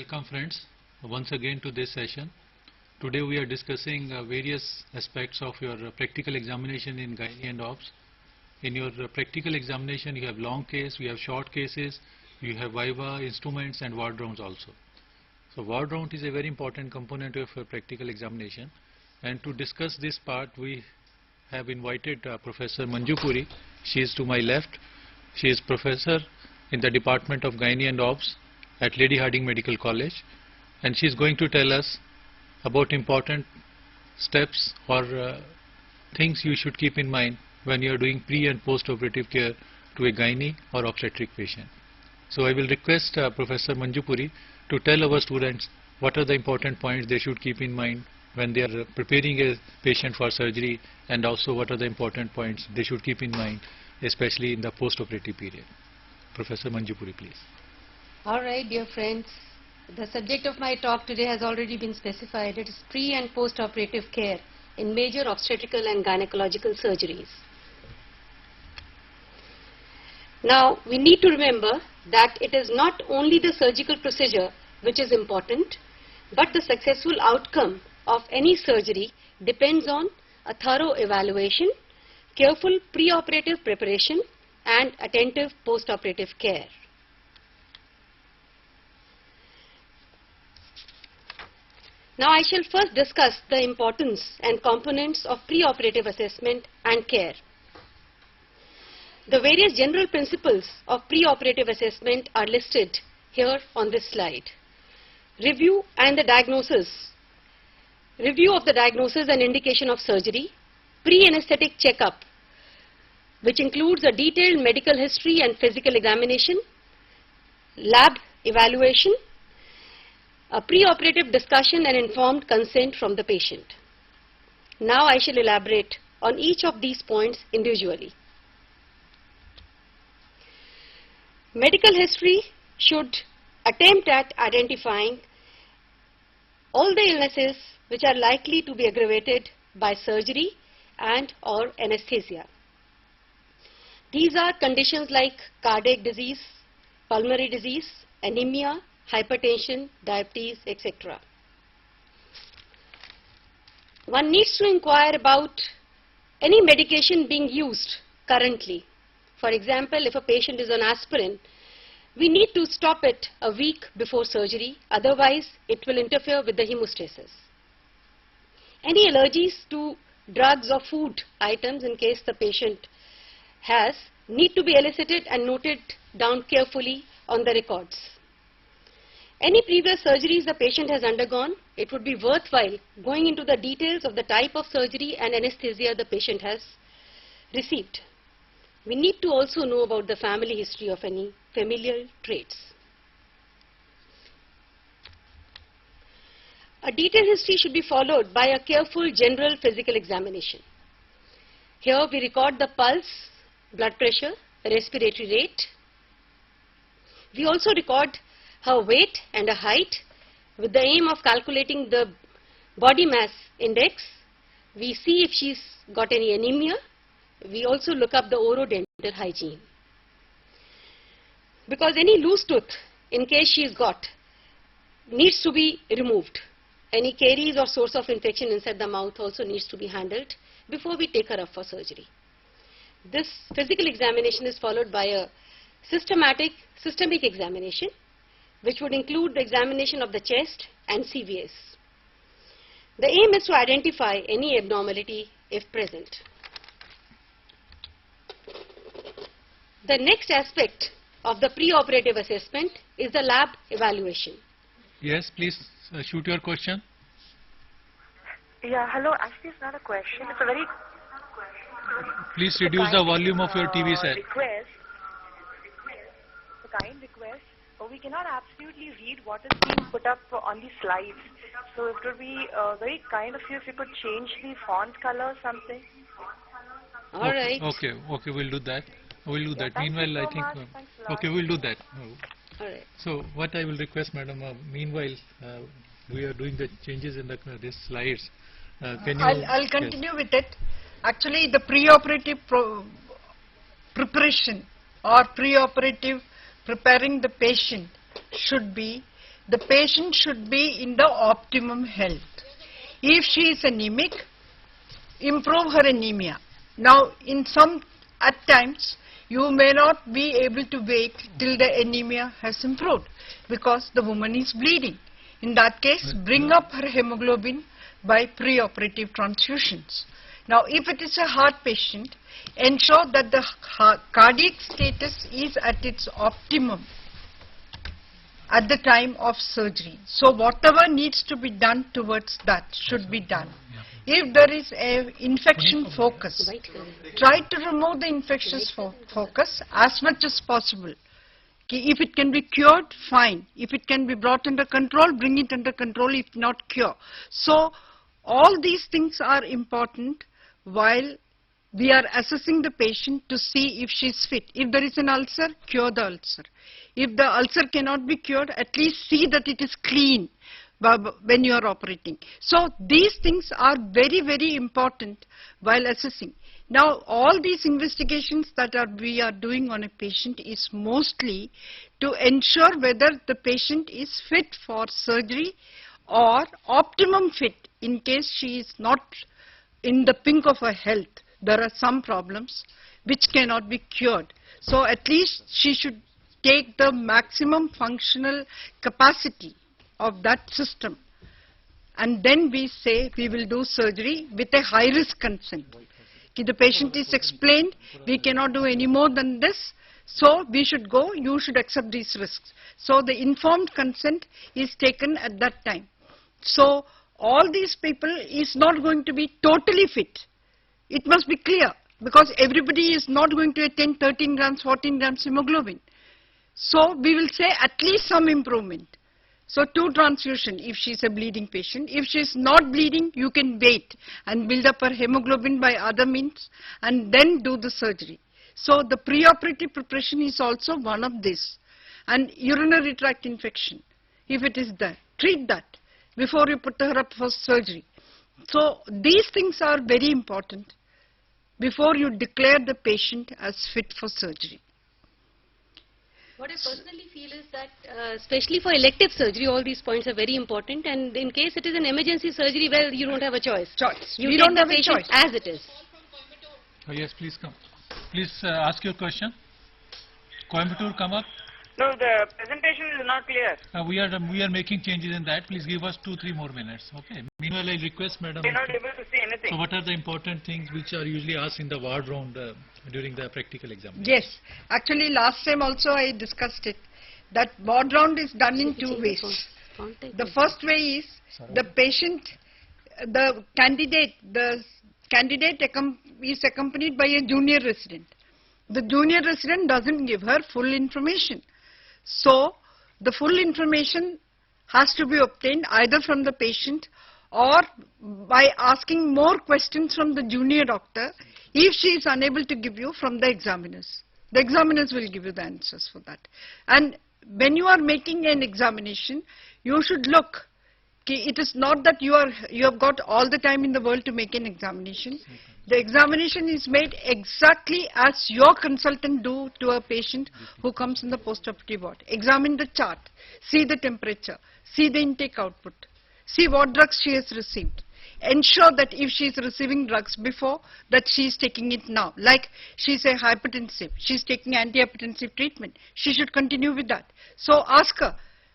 Welcome friends once again to this session. Today we are discussing various aspects of your practical examination in gynae and obs. In your practical examination you have long case, you have short cases, you have viva, instruments and ward rounds also. So ward round is a very important component of your practical examination, and to discuss this part we have invited Professor Manju Puri. She is to my left. She is professor in the Department of Gynae and Obs at Lady Hardinge Medical College, and she is going to tell us about important steps or things you should keep in mind when you are doing pre and post operative care to a gynae or obstetric patient. So I will request Professor Manju Puri to tell our students what are the important points they should keep in mind when they are preparing a patient for surgery, and also what are the important points they should keep in mind especially in the post operative period. Professor Manju Puri, please. Alright, dear friends, the subject of my talk today has already been specified. It is pre and post operative care in major obstetrical and gynecological surgeries. Now we need to remember that it is not only the surgical procedure which is important, but the successful outcome of any surgery depends on a thorough evaluation, careful pre-operative preparation and attentive post-operative care. Now I shall first discuss the importance and components of pre-operative assessment and care. The various general principles of pre-operative assessment are listed here on this slide. Review of the diagnosis and indication of surgery, pre-anesthetic checkup, which includes a detailed medical history and physical examination, lab evaluation, a pre-operative discussion and informed consent from the patient. Now I shall elaborate on each of these points individually. Medical history should attempt at identifying all the illnesses which are likely to be aggravated by surgery and or anesthesia. These are conditions like cardiac disease, pulmonary disease, anemia, hypertension, diabetes, etc. One needs to inquire about any medication being used currently. For example, if a patient is on aspirin, we need to stop it a week before surgery, otherwise it will interfere with the hemostasis. Any allergies to drugs or food items in case the patient has need to be elicited and noted down carefully on the records. Any previous surgeries the patient has undergone, it would be worthwhile going into the details of the type of surgery and anesthesia the patient has received. We need to also know about the family history of any familial traits. A detailed history should be followed by a careful general physical examination. Here we record the pulse, blood pressure, respiratory rate. We also record her weight and her height with the aim of calculating the body mass index. We see if she's got any anemia. We also look up the orodental hygiene. Because any loose tooth, in case she's got, needs to be removed. Any caries or source of infection inside the mouth also needs to be handled before we take her up for surgery. This physical examination is followed by a systemic examination, which would include the examination of the chest and CVS. The aim is to identify any abnormality if present. The next aspect of the pre-operative assessment is the lab evaluation. Yes, please shoot your question. Yeah, hello. Actually, it's not a question. It's a very... Please reduce the volume of your TV set. Request. A kind request. We cannot absolutely read what is being put up on the slides. So it would be very kind of you if you could change the font color or something. All right. Okay, we'll do that. We'll do that. Yeah, Meanwhile, so I think... okay, we'll do that. All right. So what I will request, madam, meanwhile we are doing the changes in these slides. Can you... I'll continue with it. Actually, the preoperative preparation or preoperative preparing the patient should be the patient should be in the optimum health. If she is anemic, improve her anemia. Now, at times, you may not be able to wait till the anemia has improved because the woman is bleeding. In that case, bring up her hemoglobin by preoperative transfusions. Now, if it is a heart patient, ensure that the cardiac status is at its optimum at the time of surgery. So, whatever needs to be done towards that should be done. If there is an infection focus, try to remove the infectious focus as much as possible. If it can be cured, fine. If it can be brought under control, bring it under control, if not cure. So, all these things are important while we are assessing the patient to see if she is fit. If there is an ulcer, cure the ulcer. If the ulcer cannot be cured, at least see that it is clean when you are operating. So these things are very, very important while assessing. Now, all these investigations that we are doing on a patient is mostly to ensure whether the patient is fit for surgery or optimum fit in case she is not in the pink of her health. There are some problems which cannot be cured. So at least she should take the maximum functional capacity of that system. And then we say we will do surgery with a high risk consent. The patient is explained, we cannot do any more than this, so we should go, you should accept these risks. So the informed consent is taken at that time. So all these people is not going to be totally fit. It must be clear, because everybody is not going to attain 13 grams, 14 grams hemoglobin. So we will say at least some improvement. So 2 transfusion if she is a bleeding patient. If she is not bleeding, you can wait and build up her hemoglobin by other means and then do the surgery. So the preoperative preparation is also one of this. And urinary tract infection, if it is there, treat that before you put her up for surgery. So these things are very important before you declare the patient as fit for surgery. What I personally feel is that, especially for elective surgery, all these points are very important. And in case it is an emergency surgery, well, you don't have a choice. We don't have a choice. As it is. Oh, yes, please come. Please ask your question. Coimbatore, come up. No, the presentation is not clear. We are making changes in that. Please give us 2-3 more minutes. Okay. Meanwhile, I request Madam. We are not able to see anything. So, what are the important things which are usually asked in the ward round during the practical examination? Yes, actually last time also I discussed it. That ward round is done in 2 ways. The first way is the patient, the candidate is accompanied by a junior resident. The junior resident doesn't give her full information. So the full information has to be obtained either from the patient or by asking more questions from the junior doctor if she is unable to give you from the examiners. The examiners will give you the answers for that. And when you are making an examination, you should look. It is not that you have got all the time in the world to make an examination. The examination is made exactly as your consultant do to a patient who comes in the postoperative ward. Examine the chart, see the temperature, see the intake output, see what drugs she has received. Ensure that if she is receiving drugs before, that she is taking it now. Like she is a hypertensive, she is taking antihypertensive treatment, she should continue with that. So ask her,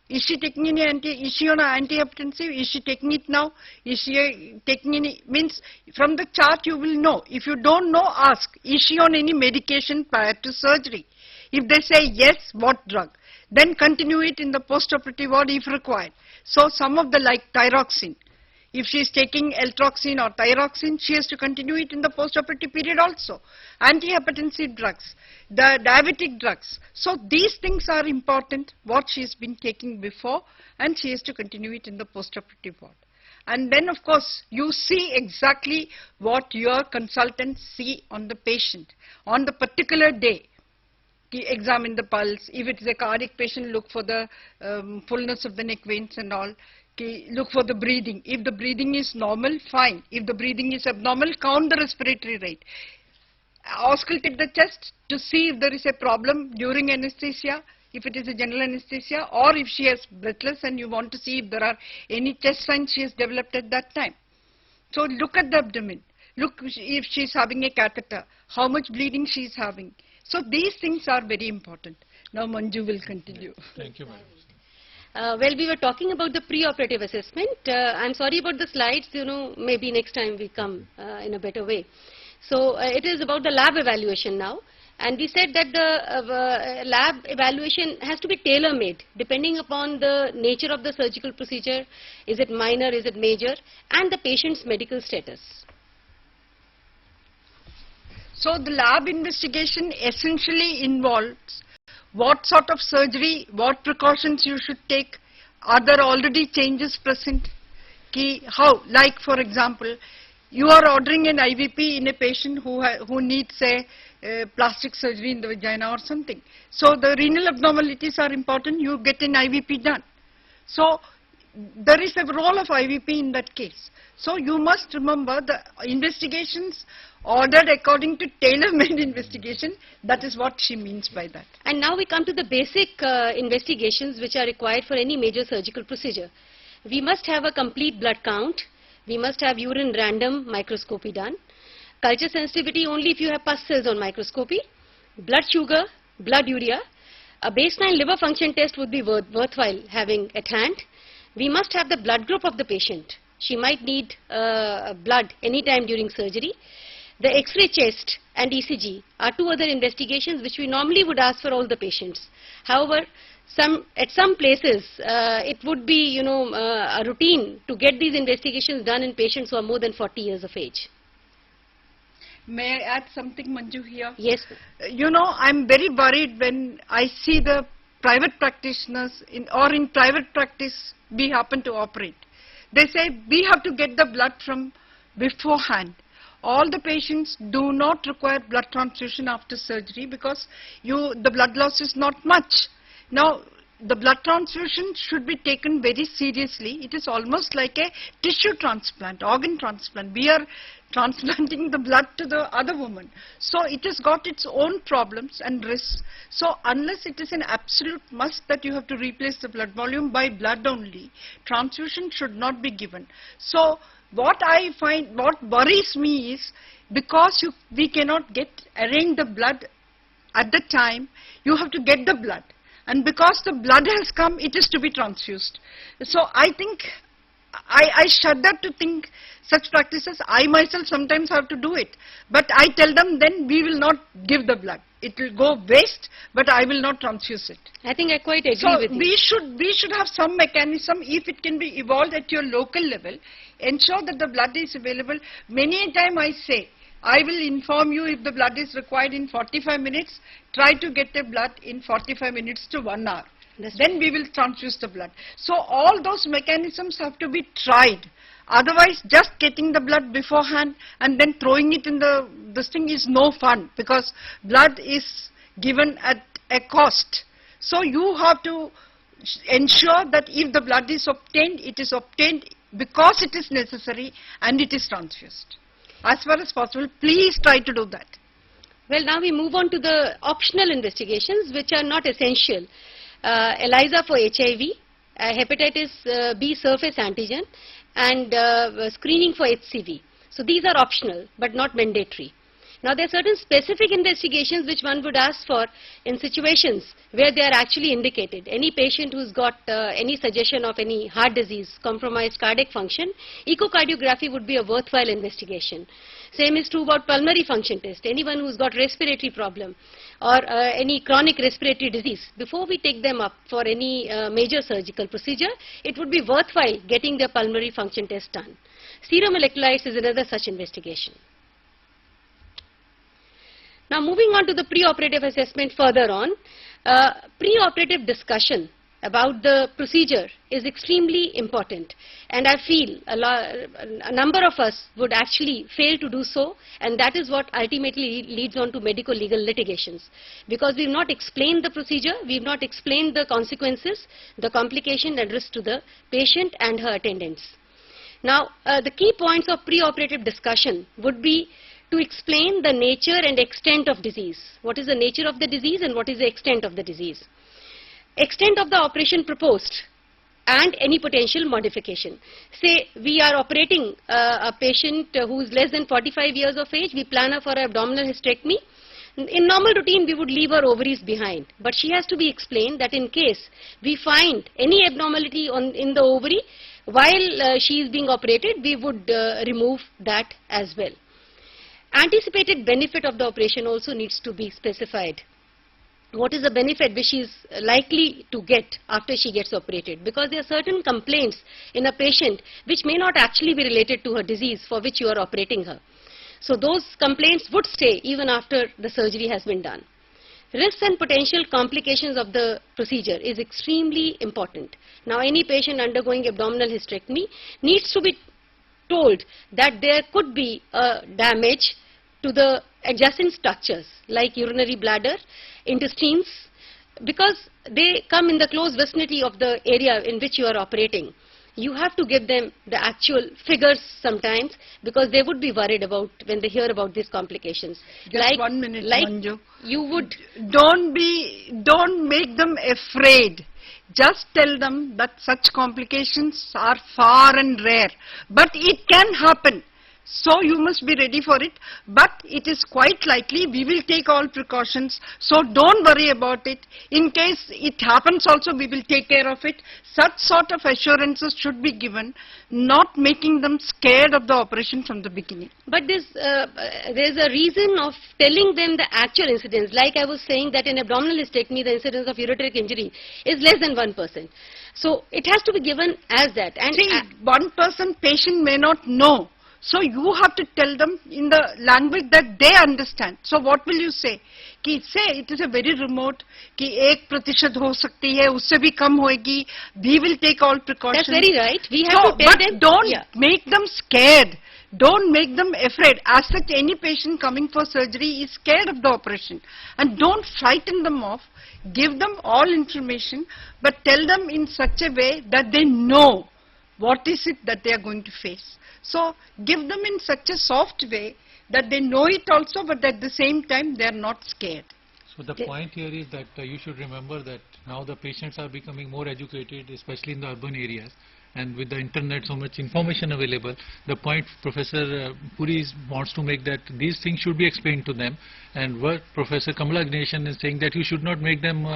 is she taking any is she on an antihypertensive? Is she taking it now? Is she taking any, means from the chart you will know. If you don't know, ask, is she on any medication prior to surgery? If they say yes, what drug? Then continue it in the postoperative ward if required. So some of the like thyroxine, if she is taking eltroxin or thyroxine, she has to continue it in the postoperative period also. Antihypertensive drugs, the diabetic drugs. So these things are important, what she has been taking before, and she has to continue it in the postoperative ward. And then of course, you see exactly what your consultants see on the patient on the particular day. Examine the pulse. If it is a cardiac patient, look for the fullness of the neck veins and all. Look for the breathing. If the breathing is normal, fine. If the breathing is abnormal, count the respiratory rate. Auscultate the chest to see if there is a problem during anesthesia. if it is a general anesthesia, or if she has breathless and you want to see if there are any chest signs she has developed at that time. So look at the abdomen. Look if she is having a catheter, how much bleeding she is having. So these things are very important. Now Manju will continue. Thank you, madam. Well, we were talking about the preoperative assessment. I'm sorry about the slides, maybe next time we come in a better way. So it is about the lab evaluation now. And we said that the lab evaluation has to be tailor-made depending upon the nature of the surgical procedure. Is it minor, is it major, and the patient's medical status. So the lab investigation essentially involves what sort of surgery, what precautions you should take, are there already changes present, how, like for example, you are ordering an IVP in a patient who needs say plastic surgery in the vagina or something. So the renal abnormalities are important, you get an IVP done. So there is a role of IVP in that case. So you must remember the investigations ordered according to tailor-made investigation. That is what she means by that. And now we come to the basic investigations which are required for any major surgical procedure. We must have a complete blood count. We must have urine random microscopy done. Culture sensitivity only if you have pus cells on microscopy. Blood sugar, blood urea. A baseline liver function test would be worthwhile having at hand. We must have the blood group of the patient. She might need blood anytime during surgery. The X-ray chest and ECG are two other investigations which we normally would ask for all the patients. However, at some places it would be a routine to get these investigations done in patients who are more than 40 years of age. May I add something, Manju, here? Yes. I'm very worried when I see the private practitioners in private practice we happen to operate. They say we have to get the blood from beforehand. All the patients do not require blood transfusion after surgery because the blood loss is not much. Now, the blood transfusion should be taken very seriously. It is almost like a tissue transplant, organ transplant. We are transplanting the blood to the other woman. So it has got its own problems and risks. So unless it is an absolute must that you have to replace the blood volume by blood only, transfusion should not be given. So what I find, what worries me is because we cannot arrange the blood at the time, you have to get the blood. And because the blood has come, it is to be transfused. So I think, I shudder to think such practices. I myself sometimes have to do it. But I tell them then we will not give the blood. It will go waste, but I will not transfuse it. I think I quite agree with you. We should have some mechanism, if it can be evolved at your local level, ensure that the blood is available. Many a time I say, I will inform you if the blood is required in 45 minutes, try to get the blood in 45 minutes to 1 hour. Then we will transfuse the blood. So all those mechanisms have to be tried. Otherwise, just getting the blood beforehand and then throwing it in this thing is no fun because blood is given at a cost. So you have to ensure that if the blood is obtained, it is obtained because it is necessary and it is transfused. As far as possible, please try to do that. Well, now we move on to the optional investigations which are not essential. ELISA for HIV, hepatitis B surface antigen, and screening for HCV. So these are optional but not mandatory. Now there are certain specific investigations which one would ask for in situations where they are actually indicated. Any patient who's got any suggestion of any heart disease, compromised cardiac function, echocardiography would be a worthwhile investigation. Same is true about pulmonary function test. Anyone who's got respiratory problem or any chronic respiratory disease, before we take them up for any major surgical procedure, it would be worthwhile getting their pulmonary function test done. Serum electrolytes is another such investigation. Now moving on to the preoperative assessment further on, preoperative discussion about the procedure is extremely important, and I feel a number of us would actually fail to do so, and that is what ultimately leads on to medical legal litigations, because we have not explained the procedure, we have not explained the consequences, the complication and risk to the patient and her attendants. Now the key points of preoperative discussion would be to explain the nature and extent of disease. What is the nature of the disease and what is the extent of the disease? extent of the operation proposed and any potential modification. Say we are operating a patient who is less than 45 years of age, we plan her for an abdominal hysterectomy. In normal routine, we would leave her ovaries behind, but she has to be explained that in case we find any abnormality in the ovary while she is being operated, we would remove that as well. Anticipated benefit of the operation also needs to be specified. What is the benefit which she is likely to get after she gets operated? Because there are certain complaints in a patient which may not actually be related to her disease for which you are operating her. So those complaints would stay even after the surgery has been done. Risks and potential complications of the procedure is extremely important. Now any patient undergoing abdominal hysterectomy needs to be told that there could be damage to the adjacent structures like urinary bladder, intestines, because they come in the close vicinity of the area in which you are operating. You have to give them the actual figures sometimes, because they would be worried about when they hear about these complications. Just 1 minute, Manju. You would don't make them afraid. Just tell them that such complications are far and rare, but it can happen. So you must be ready for it, but it is quite likely. We will take all precautions, so don't worry about it. In case it happens also, we will take care of it. Such sort of assurances should be given, not making them scared of the operation from the beginning. But there's a reason of telling them the actual incidence. Like I was saying that in abdominal hysterectomy, the incidence of ureteric injury is less than 1%. So it has to be given as that. And see, 1% patient may not know. So you have to tell them in the language that they understand. So what will you say? Ki say it is a very remote, ki 1% ho sakti hai, usse bhi kam hoegi. We will take all precautions. That's very right. We have to tell them. But don't make them scared. Don't make them afraid. As such, any patient coming for surgery is scared of the operation. And don't frighten them off. Give them all information, but tell them in such a way that they know what is it that they are going to face. So give them in such a soft way that they know it also, but at the same time they are not scared. So the point here is that you should remember that now the patients are becoming more educated, especially in the urban areas, and with the internet so much information available. The point Professor Puri wants to make that these things should be explained to them, and what Professor Kamala Ganeshan is saying that you should not make them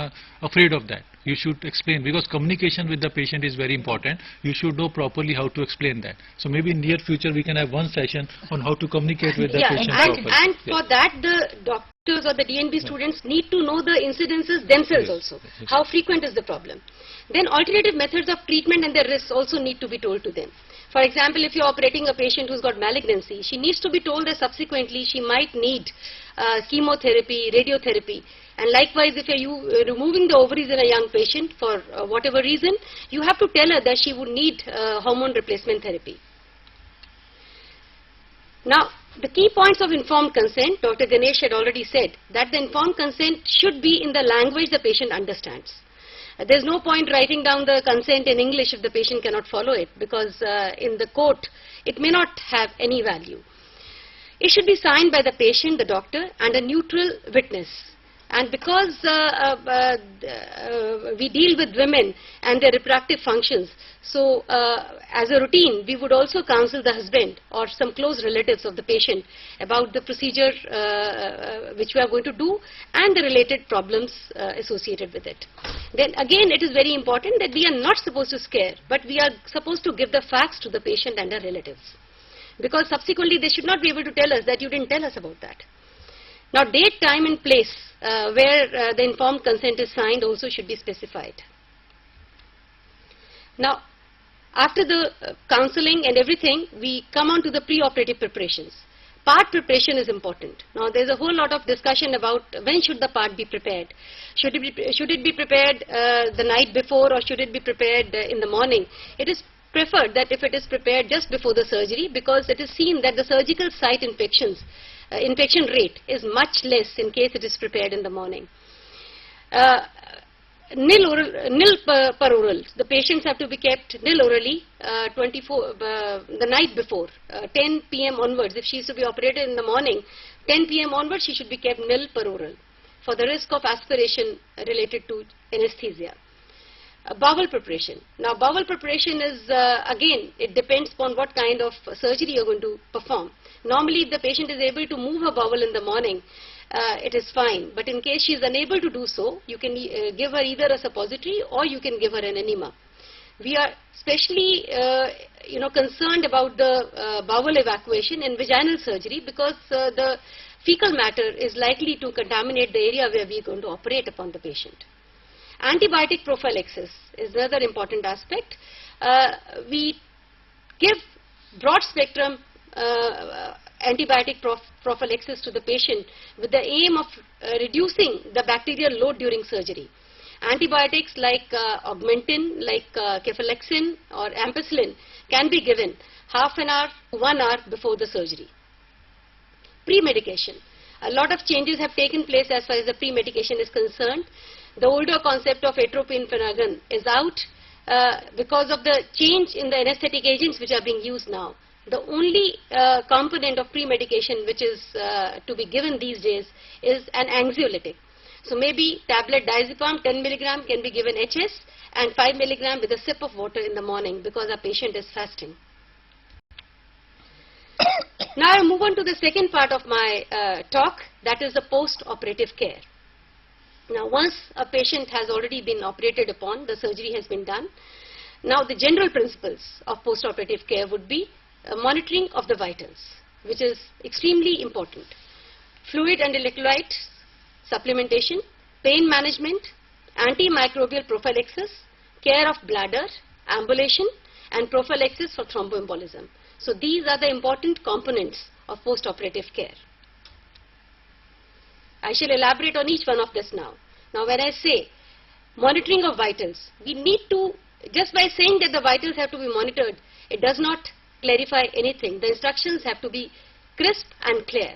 afraid of that. You should explain, because communication with the patient is very important. You should know properly how to explain that. So maybe in near future we can have one session on how to communicate with the patient properly. And for that the doctors or the DNB students need to know the incidences themselves also. How frequent is the problem? Then alternative methods of treatment and their risks also need to be told to them. For example, if you are operating a patient who's got malignancy, she needs to be told that subsequently she might need chemotherapy, radiotherapy. And likewise, if you are removing the ovaries in a young patient for whatever reason, you have to tell her that she would need hormone replacement therapy. Now, the key points of informed consent, Dr. Ganesh had already said that the informed consent should be in the language the patient understands. There's no point writing down the consent in English if the patient cannot follow it, because in the court it may not have any value. It should be signed by the patient, the doctor, and a neutral witness. And because we deal with women and their reproductive functions, so as a routine, we would also counsel the husband or some close relatives of the patient about the procedure which we are going to do and the related problems associated with it. Then again, it is very important that we are not supposed to scare, but we are supposed to give the facts to the patient and her relatives. Because subsequently, they should not be able to tell us that you didn't tell us about that. Now, date, time and place where the informed consent is signed also should be specified. Now, after the counseling and everything, we come on to the preoperative preparations. Part preparation is important. Now, there's a whole lot of discussion about when should the part be prepared. Should it be prepared the night before, or should it be prepared in the morning? It is preferred that if it is prepared just before the surgery, because it is seen that the surgical site infection rate is much less in case it is prepared in the morning. Nil per oral. The patients have to be kept nil orally the night before, 10 p.m. onwards. If she is to be operated in the morning, 10 p.m. onwards, she should be kept nil per oral for the risk of aspiration related to anesthesia. Bowel preparation. Now bowel preparation is again, it depends upon what kind of surgery you're going to perform. Normally if the patient is able to move her bowel in the morning, it is fine, but in case she is unable to do so, you can give her either a suppository or you can give her an enema. We are especially concerned about the bowel evacuation in vaginal surgery because the fecal matter is likely to contaminate the area where we are going to operate upon the patient. Antibiotic prophylaxis is another important aspect. We give broad spectrum antibiotic prophylaxis to the patient with the aim of reducing the bacterial load during surgery. Antibiotics like augmentin, like cefalexin or ampicillin can be given half an hour to 1 hour before the surgery. Pre-medication. A lot of changes have taken place as far as the pre-medication is concerned. The older concept of atropine phenergan is out because of the change in the anesthetic agents which are being used now. The only component of pre-medication which is to be given these days is an anxiolytic. So maybe tablet diazepam 10 milligram can be given HS and 5 milligram with a sip of water in the morning because our patient is fasting. Now I move on to the second part of my talk, that is the post-operative care. Now once a patient has already been operated upon, the surgery has been done. Now the general principles of post-operative care would be monitoring of the vitals, which is extremely important. Fluid and electrolytes supplementation, pain management, antimicrobial prophylaxis, care of bladder, ambulation, and prophylaxis for thrombo-embolism. So these are the important components of post-operative care. I shall elaborate on each one of this now. Now when I say monitoring of vitals, we need to, just by saying that the vitals have to be monitored, it does not clarify anything. The instructions have to be crisp and clear.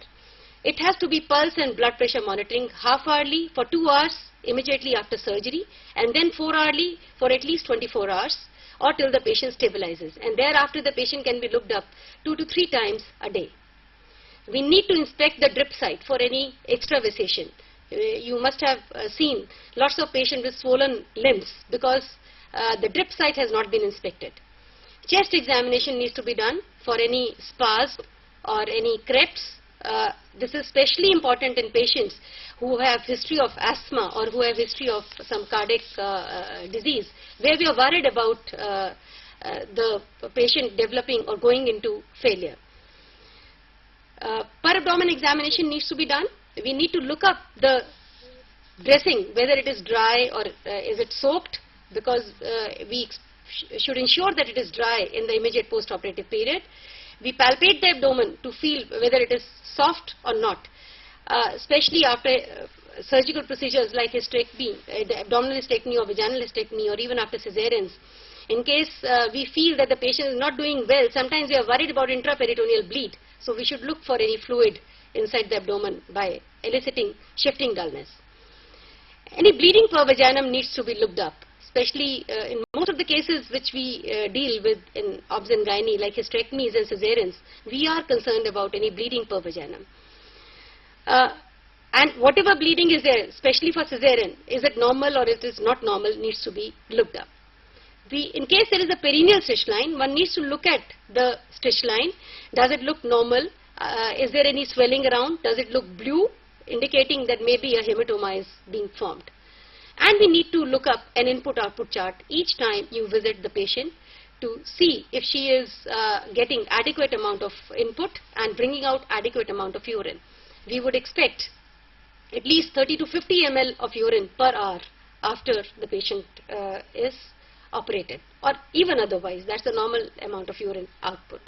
It has to be pulse and blood pressure monitoring half-hourly for 2 hours immediately after surgery, and then 4-hourly for at least 24 hours or till the patient stabilizes. And thereafter the patient can be looked up 2 to 3 times a day. We need to inspect the drip site for any extravasation. You must have seen lots of patients with swollen limbs because the drip site has not been inspected. Chest examination needs to be done for any spasm or any creps. This is especially important in patients who have history of asthma or who have history of some cardiac disease, where we are worried about the patient developing or going into failure. Per abdomen examination needs to be done. We need to look up the dressing, whether it is dry or is it soaked, because we should ensure that it is dry in the immediate post-operative period. We palpate the abdomen to feel whether it is soft or not, especially after surgical procedures like hysterectomy, the abdominal hysterectomy or vaginal hysterectomy, or even after cesareans. In case we feel that the patient is not doing well, sometimes we are worried about intraperitoneal bleed. So we should look for any fluid inside the abdomen by eliciting shifting dullness. Any bleeding per vaginum needs to be looked up, especially in most of the cases which we deal with in obs and gynae like hysterectomies and cesareans. We are concerned about any bleeding per vaginum. And whatever bleeding is there, especially for cesarean, is it normal or it is not normal, needs to be looked up. In case there is a perineal stitch line, one needs to look at the stitch line. Does it look normal? Is there any swelling around? Does it look blue, indicating that maybe a hematoma is being formed? And we need to look up an input-output chart each time you visit the patient to see if she is getting adequate amount of input and bringing out adequate amount of urine. We would expect at least 30 to 50 ml of urine per hour after the patient is operated, or even otherwise. That's the normal amount of urine output.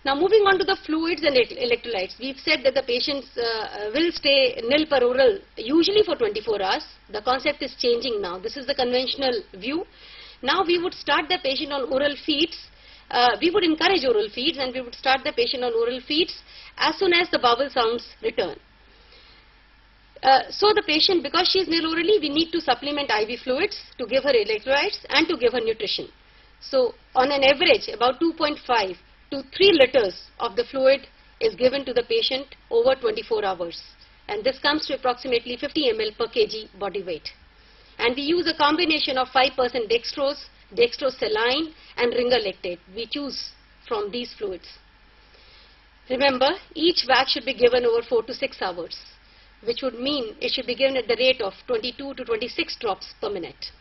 Now moving on to the fluids and electrolytes, we've said that the patients will stay nil per oral usually for 24 hours. The concept is changing now. This is the conventional view. Now we would start the patient on oral feeds. We would encourage oral feeds, and we would start the patient on oral feeds as soon as the bowel sounds return. So the patient, because she is nil orally, we need to supplement IV fluids to give her electrolytes and to give her nutrition. So on an average, about 2.5 to 3 liters of the fluid is given to the patient over 24 hours. And this comes to approximately 50 ml per kg body weight. And we use a combination of 5% dextrose, dextrosaline, and ringer lactate. We choose from these fluids. Remember, each vac should be given over 4 to 6 hours, which would mean it should be given at the rate of 22 to 26 drops per minute.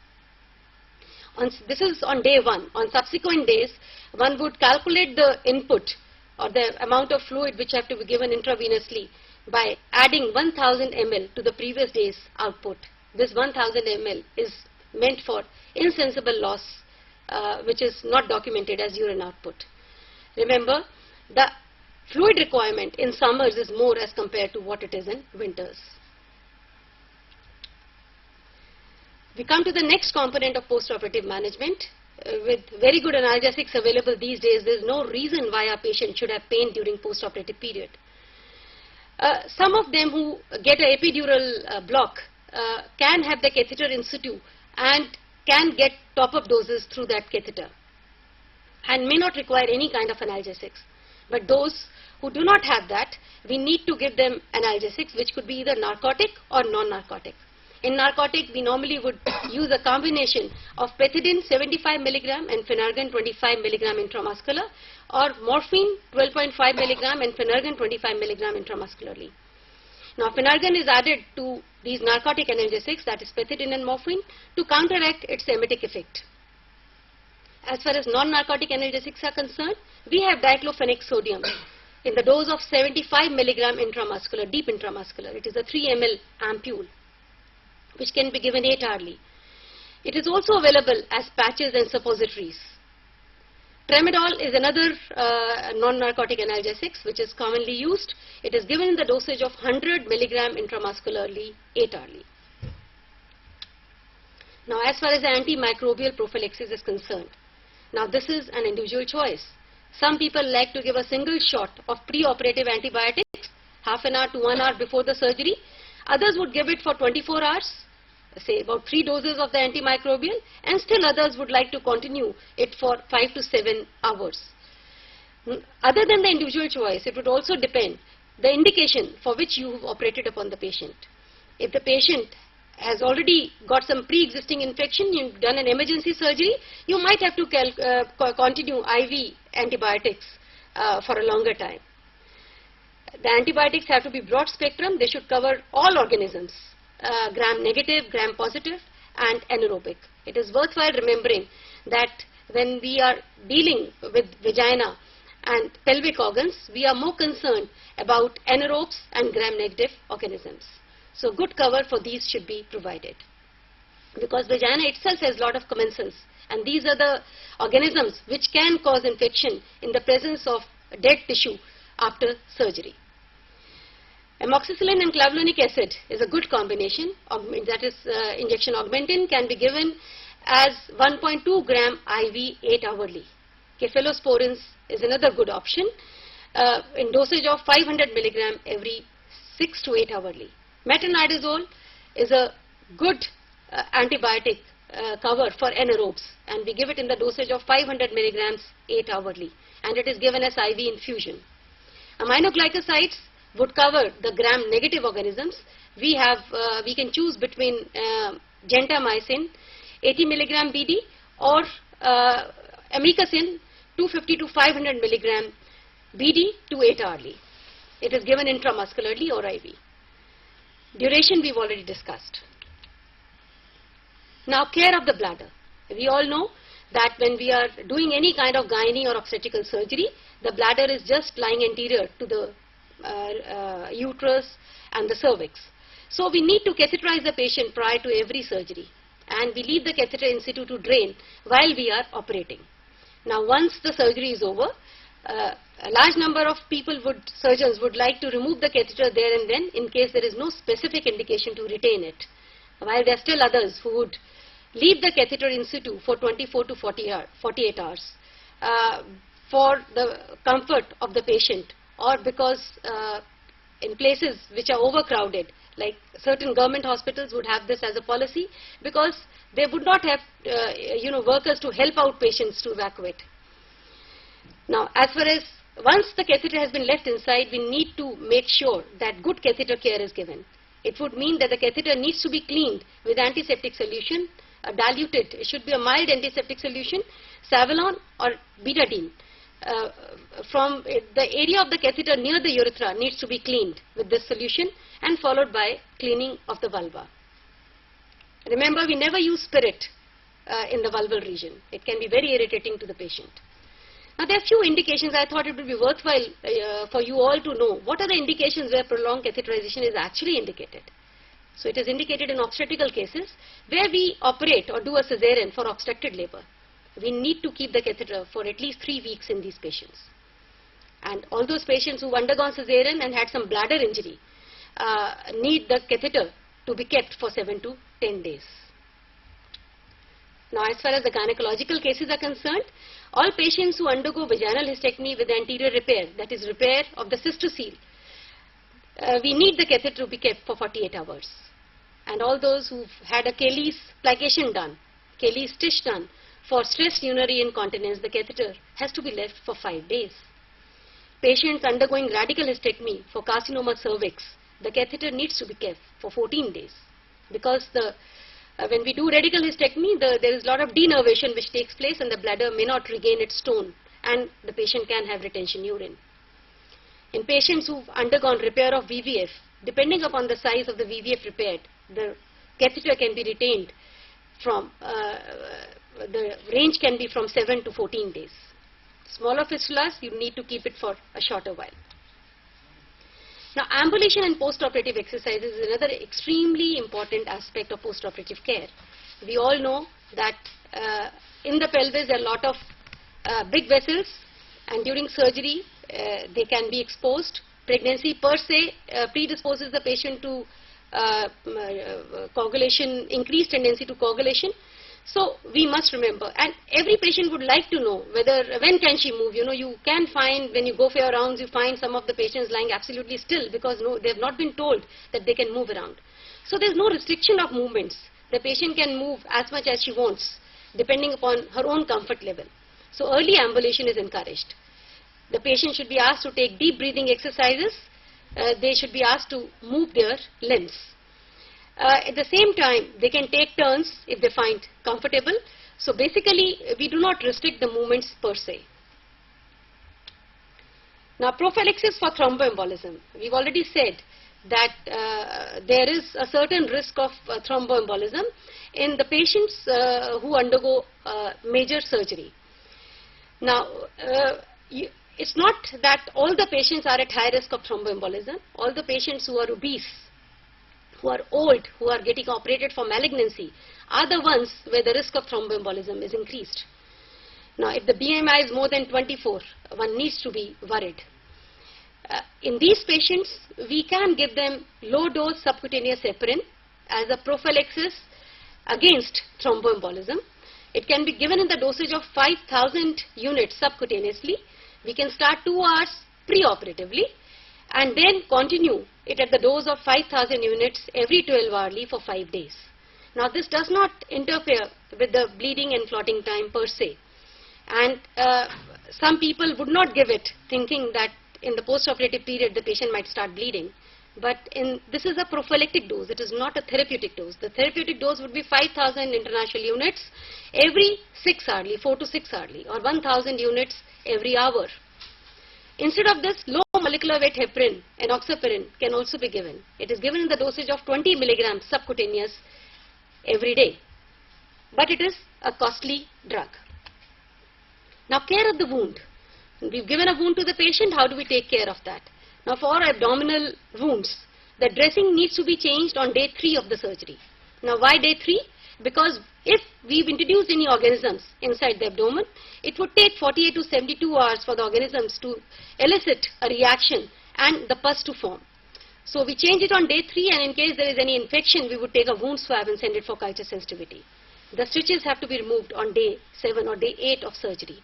This is on day 1. On subsequent days, one would calculate the input or the amount of fluid which have to be given intravenously by adding 1000 ml to the previous day's output. This 1000 ml is meant for insensible loss, which is not documented as urine output. Remember, the fluid requirement in summers is more as compared to what it is in winters. We come to the next component of postoperative management. With very good analgesics available these days, there is no reason why a patient should have pain during postoperative period. Some of them who get an epidural block can have the catheter in situ and can get top-up doses through that catheter and may not require any kind of analgesics. But those who do not have that, we need to give them analgesics, which could be either narcotic or non-narcotic. In narcotic, we normally would use a combination of pethidine 75 mg and phenergan 25 mg intramuscular, or morphine 12.5 mg and phenergan 25 mg intramuscularly. Now, phenergan is added to these narcotic analgesics, that is pethidine and morphine, to counteract its emetic effect. As far as non-narcotic analgesics are concerned, we have diclofenac sodium in the dose of 75 mg intramuscular, deep intramuscular. It is a 3 ml ampule, which can be given 8 hourly. It is also available as patches and suppositories. Tramadol is another non-narcotic analgesics which is commonly used. It is given in the dosage of 100 mg intramuscularly, 8 hourly. Now, as far as the antimicrobial prophylaxis is concerned, now this is an individual choice. Some people like to give a single shot of preoperative antibiotics, half an hour to 1 hour before the surgery. Others would give it for 24 hours, say about 3 doses of the antimicrobial, and still others would like to continue it for 5 to 7 hours. Other than the individual choice, it would also depend the indication for which you have operated upon the patient. If the patient has already got some pre-existing infection, you've done an emergency surgery, you might have to continue IV antibiotics for a longer time. The antibiotics have to be broad spectrum. They should cover all organisms, gram-negative, gram-positive, and anaerobic. It is worthwhile remembering that when we are dealing with vagina and pelvic organs, we are more concerned about anaerobes and gram-negative organisms. So good cover for these should be provided, because vagina itself has a lot of commensals, and these are the organisms which can cause infection in the presence of dead tissue after surgery. Amoxicillin and clavulanic acid is a good combination, that is injection augmentin can be given as 1.2 gram IV 8 hourly. Cephalosporins is another good option in dosage of 500 milligram every 6 to 8 hourly. Metronidazole is a good antibiotic cover for anaerobes, and we give it in the dosage of 500 milligrams 8 hourly, and it is given as IV infusion. Aminoglycosides would cover the gram-negative organisms. We can choose between gentamicin 80 milligram BD or amikacin 250 to 500 milligram BD to 8 hourly. It is given intramuscularly or IV. Duration we've already discussed. Now, care of the bladder. We all know that when we are doing any kind of gynae or obstetrical surgery, the bladder is just lying anterior to the uterus and the cervix. So we need to catheterize the patient prior to every surgery, and we leave the catheter in situ to drain while we are operating. Now, once the surgery is over, a large number of surgeons would like to remove the catheter there and then in case there is no specific indication to retain it, while there are still others who would leave the catheter in situ for 24 to 48 hours for the comfort of the patient, or because in places which are overcrowded, like certain government hospitals would have this as a policy, because they would not have workers to help out patients to evacuate. Now, as far as once the catheter has been left inside, we need to make sure that good catheter care is given. it would mean that the catheter needs to be cleaned with antiseptic solution, diluted. It should be a mild antiseptic solution, savlon or beladine. From the area of the catheter near the urethra needs to be cleaned with this solution and followed by cleaning of the vulva. Remember, we never use spirit in the vulval region. It can be very irritating to the patient. Now, there are few indications. I thought it would be worthwhile for you all to know what are the indications where prolonged catheterization is actually indicated. So, it is indicated in obstetrical cases where we operate or do a cesarean for obstructed labor. We need to keep the catheter for at least 3 weeks in these patients. And all those patients who have undergone cesarean and had some bladder injury need the catheter to be kept for 7 to 10 days. Now, as far as the gynecological cases are concerned, all patients who undergo vaginal hysterectomy with anterior repair, that is repair of the cystocele, we need the catheter to be kept for 48 hours. And all those who've had a Cayley's plication done, Cayley's stitch done, for stress urinary incontinence, the catheter has to be left for 5 days. Patients undergoing radical hysterectomy for carcinoma cervix, the catheter needs to be kept for 14 days. Because when we do radical hysterectomy, there is a lot of denervation which takes place and the bladder may not regain its tone and the patient can have retention urine. In patients who've undergone repair of VVF, depending upon the size of the VVF repaired, the catheter can be retained from, the range can be from 7 to 14 days. Smaller fistulas, you need to keep it for a shorter while. Now, ambulation and postoperative exercises is another extremely important aspect of postoperative care. We all know that in the pelvis there are a lot of big vessels, and during surgery they can be exposed. Pregnancy per se predisposes the patient to coagulation, increased tendency to coagulation. So we must remember, and every patient would like to know when can she move. You know, you can find when you go for your rounds, you find some of the patients lying absolutely still because they have not been told that they can move around. So there is no restriction of movements. The patient can move as much as she wants, depending upon her own comfort level. So early ambulation is encouraged. The patient should be asked to take deep breathing exercises. They should be asked to move their limbs. At the same time, they can take turns if they find comfortable. So basically, we do not restrict the movements per se. Now, prophylaxis for thrombo-embolism. We've already said that there is a certain risk of thrombo-embolism in the patients who undergo major surgery. Now, it's not that all the patients are at high risk of thromboembolism. All the patients who are obese, who are old, who are getting operated for malignancy are the ones where the risk of thromboembolism is increased. Now, if the BMI is more than 24, one needs to be worried. In these patients, we can give them low-dose subcutaneous heparin as a prophylaxis against thromboembolism. It can be given in the dosage of 5,000 units subcutaneously. We can start 2 hours preoperatively and then continue it at the dose of 5,000 units every 12 hourly for 5 days. Now, this does not interfere with the bleeding and clotting time per se. And some people would not give it, thinking that in the postoperative period the patient might start bleeding. But this is a prophylactic dose. It is not a therapeutic dose. The therapeutic dose would be 5,000 international units every 6 hourly, 4 to 6 hourly, or 1,000 units every hour. Instead of this, low molecular weight heparin, enoxaparin, can also be given. It is given in the dosage of 20 milligrams subcutaneous every day. But it is a costly drug. Now, care of the wound. We've given a wound to the patient. How do we take care of that? Now, for abdominal wounds, the dressing needs to be changed on day 3 of the surgery. Now, why day 3? Because if we've introduced any organisms inside the abdomen, it would take 48 to 72 hours for the organisms to elicit a reaction and the pus to form. So we change it on day 3, and in case there is any infection, we would take a wound swab and send it for culture sensitivity. The stitches have to be removed on day 7 or day 8 of surgery.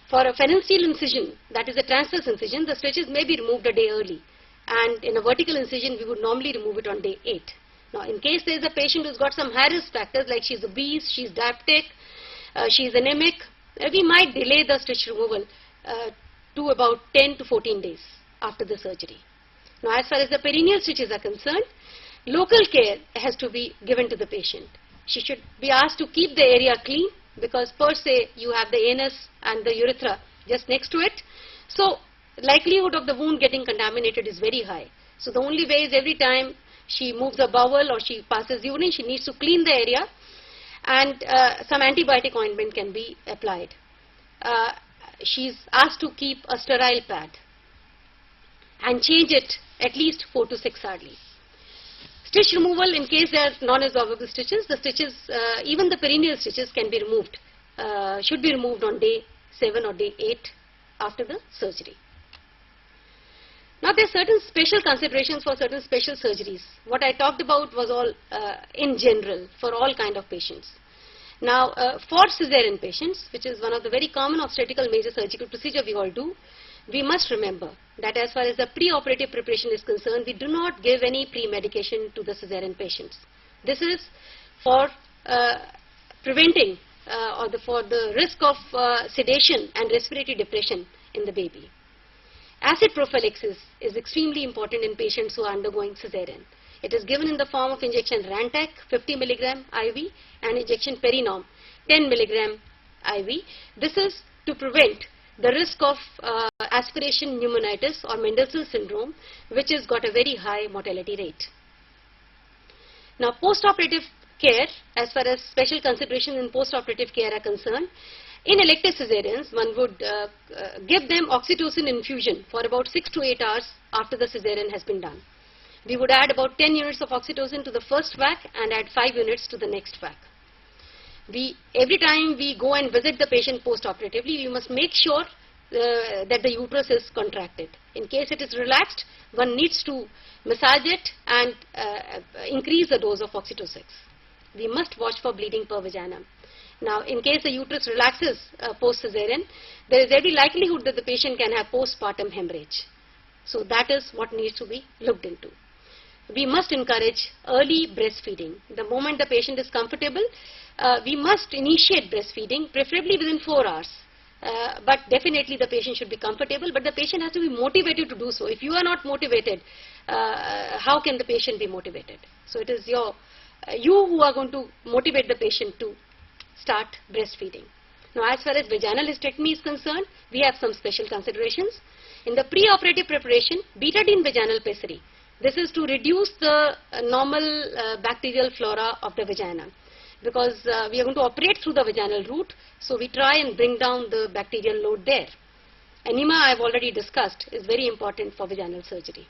For a phalansteal incision, that is a transverse incision, the stitches may be removed a day early. And in a vertical incision, we would normally remove it on day 8. Now, in case there is a patient who's got some high risk factors like she's obese, she's diabetic, she's anemic, we might delay the stitch removal to about 10 to 14 days after the surgery. Now, as far as the perineal stitches are concerned, Local care has to be given to the patient. She should be asked to keep the area clean, because per se you have the anus and the urethra just next to it. So likelihood of the wound getting contaminated is very high. So the only way is every time she moves a bowel or she passes urine, she needs to clean the area, and some antibiotic ointment can be applied. She's asked to keep a sterile pad and change it at least 4 to 6 hourly. Stitch removal, in case there are non-absorbable stitches, the stitches, even the perineal stitches can be removed, should be removed on day 7 or day 8 after the surgery. Now there are certain special considerations for certain special surgeries. What I talked about was all in general for all kind of patients. Now for cesarean patients, which is one of the very common obstetrical major surgical procedure we all do, we must remember that as far as the preoperative preparation is concerned, we do not give any pre-medication to the cesarean patients. This is for preventing or for the risk of sedation and respiratory depression in the baby. Acid prophylaxis is extremely important in patients who are undergoing cesarean. It is given in the form of injection Rantac 50 mg IV and injection Perinom 10 mg IV. This is to prevent the risk of aspiration pneumonitis or Mendelssohn syndrome, which has got a very high mortality rate. Now post-operative care, as far as special considerations in post-operative care are concerned, in elective cesareans, one would give them oxytocin infusion for about 6 to 8 hours after the cesarean has been done. We would add about 10 units of oxytocin to the first vac and add 5 units to the next vac. Every time we go and visit the patient post-operatively, we must make sure that the uterus is contracted. In case it is relaxed, one needs to massage it and increase the dose of oxytocin. We must watch for bleeding per vagina. Now, in case the uterus relaxes post-cesarean, there is every likelihood that the patient can have postpartum hemorrhage. So that is what needs to be looked into. We must encourage early breastfeeding. The moment the patient is comfortable, we must initiate breastfeeding, preferably within 4 hours. But definitely the patient should be comfortable, but the patient has to be motivated to do so. If you are not motivated, how can the patient be motivated? So it is you who are going to motivate the patient to start breastfeeding. Now as far as vaginal hysterectomy is concerned, we have some special considerations. In the preoperative preparation, betadine vaginal pessary. This is to reduce the normal bacterial flora of the vagina, because we are going to operate through the vaginal route, so we try and bring down the bacterial load there. Enema, I have already discussed, is very important for vaginal surgery.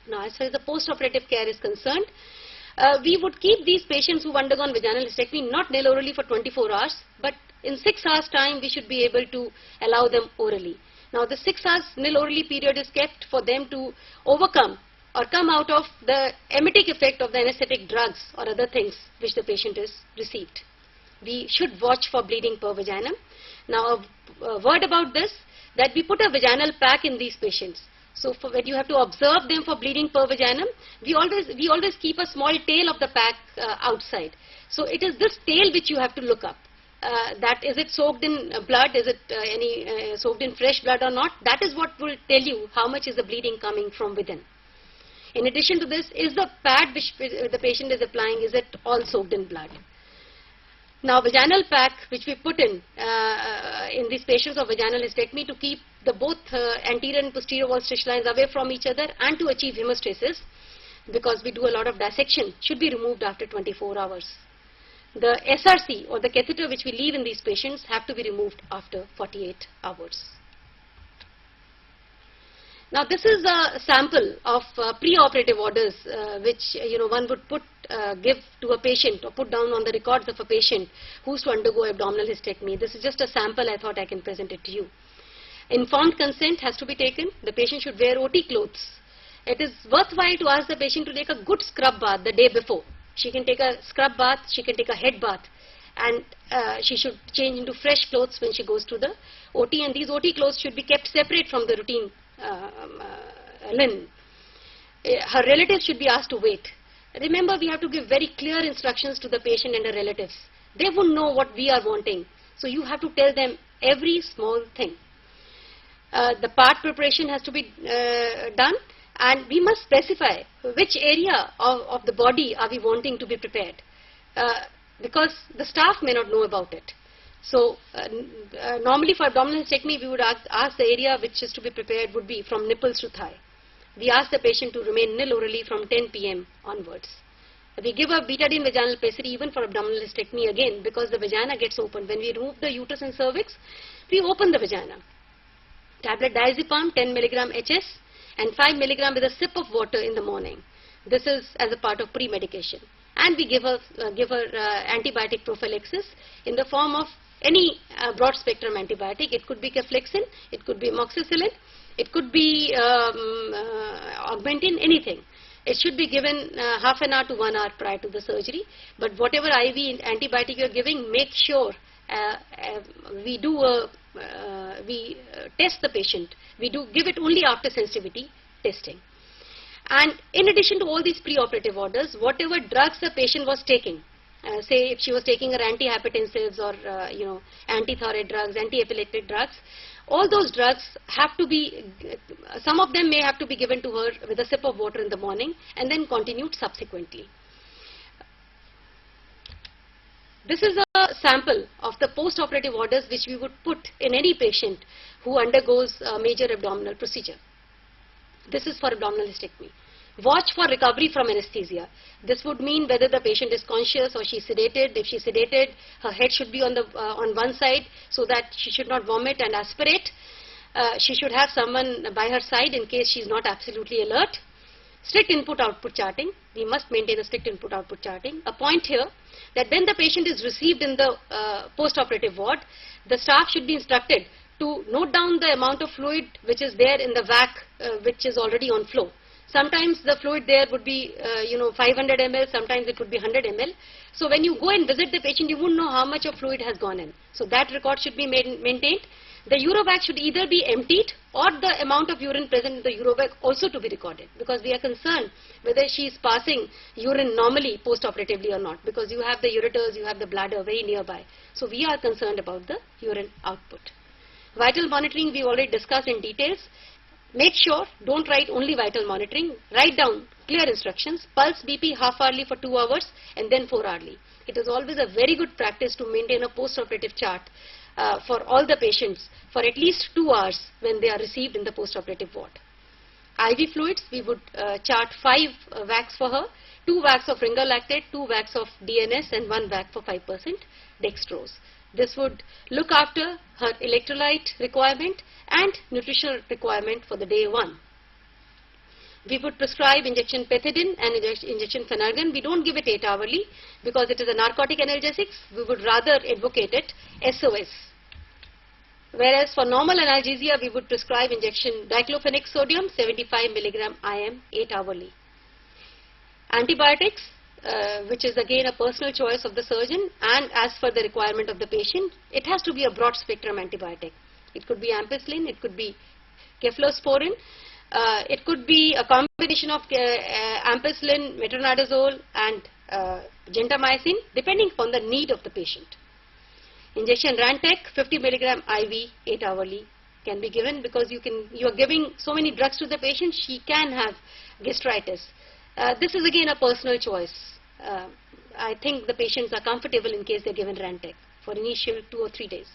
Now as far as the post-operative care is concerned, we would keep these patients who have undergone vaginal hysterectomy not nail orally for 24 hours, but in 6 hours time we should be able to allow them orally. Now the 6 hours nil orally period is kept for them to overcome or come out of the emetic effect of the anesthetic drugs or other things which the patient has received. We should watch for bleeding per vagina. Now a word about this, that we put a vaginal pack in these patients. So when you have to observe them for bleeding per vagina, we always keep a small tail of the pack outside. So it is this tail which you have to look up. That is it soaked in blood, is it soaked in fresh blood or not? That is what will tell you how much is the bleeding coming from within. In addition to this, is the pad which the patient is applying, is it all soaked in blood? Now vaginal pack which we put in these patients of vaginal hysterectomy to keep the both anterior and posterior wall stitch lines away from each other and to achieve hemostasis, because we do a lot of dissection, should be removed after 24 hours. The SRC or the catheter which we leave in these patients have to be removed after 48 hours. Now this is a sample of preoperative orders which one would give to a patient or put down on the records of a patient who is to undergo abdominal hysterectomy. This is just a sample. I thought I can present it to you. Informed consent has to be taken. The patient should wear OT clothes. It is worthwhile to ask the patient to take a good scrub bath the day before. She can take a scrub bath, she can take a head bath, and she should change into fresh clothes when she goes to the OT, and these OT clothes should be kept separate from the routine linen. Her relatives should be asked to wait. Remember, we have to give very clear instructions to the patient and her relatives. They won't know what we are wanting, so you have to tell them every small thing. The part preparation has to be done, And we must specify which area of the body are we wanting to be prepared, because the staff may not know about it. So normally for abdominal hysterectomy, we would ask the area which is to be prepared would be from nipples to thigh. We ask the patient to remain nil orally from 10 p.m. onwards. We give a betadine vaginal pessary even for abdominal hysterectomy again, because the vagina gets opened. When we remove the uterus and cervix, we open the vagina. Tablet diazepam 10 mg HS and 5 mg with a sip of water in the morning. This is as a part of pre-medication. And we give her antibiotic prophylaxis in the form of any broad spectrum antibiotic. It could be ceflexin, it could be amoxicillin, it could be augmentin, anything. It should be given half an hour to 1 hour prior to the surgery. But whatever IV antibiotic you are giving, make sure we test the patient. We do give it only after sensitivity testing. And in addition to all these preoperative orders, whatever drugs the patient was taking, say if she was taking her antihypertensives or antithyroid drugs, anti-epileptic drugs, all those drugs have to be, some of them may have to be given to her with a sip of water in the morning and then continued subsequently. This is a sample of the post-operative orders which we would put in any patient who undergoes a major abdominal procedure. This is for abdominal hysterectomy. Watch for recovery from anesthesia. This would mean whether the patient is conscious or she is sedated. If she is sedated, her head should be on one side so that she should not vomit and aspirate. She should have someone by her side in case she is not absolutely alert. Strict input-output charting. We must maintain a strict input-output charting. A point here that when the patient is received in the post-operative ward, the staff should be instructed to note down the amount of fluid which is there in the vac which is already on flow. Sometimes the fluid there would be 500 ml, sometimes it would be 100 ml. So when you go and visit the patient, you wouldn't know how much of fluid has gone in. So that record should be maintained. The urovac should either be emptied or the amount of urine present in the urovac also to be recorded, because we are concerned whether she is passing urine normally post-operatively or not, because you have the ureters, you have the bladder very nearby. So we are concerned about the urine output. Vital monitoring we already discussed in details. Make sure, don't write only vital monitoring, write down clear instructions, pulse BP half-hourly for 2 hours and then 4-hourly. It is always a very good practice to maintain a post-operative chart for all the patients for at least 2 hours when they are received in the post-operative ward. IV fluids, we would chart 5 vacs for her, 2 vacs of ringer lactate, 2 vacs of DNS and 1 vac for 5% dextrose. This would look after her electrolyte requirement and nutritional requirement for the day 1. We would prescribe injection pethidine and injection phenergan. We don't give it 8-hourly because it is a narcotic analgesic. We would rather advocate it SOS. Whereas for normal analgesia, we would prescribe injection diclofenac sodium 75 mg IM 8-hourly. Antibiotics, which is again a personal choice of the surgeon and as per the requirement of the patient, it has to be a broad spectrum antibiotic. It could be ampicillin, it could be cephalosporin, it could be a combination of ampicillin, metronidazole and gentamicin depending upon the need of the patient. Injection Rantec 50 mg IV 8-hourly can be given because you are giving so many drugs to the patient, she can have gastritis. This is again a personal choice. I think the patients are comfortable in case they are given Rantec for initial 2 or 3 days.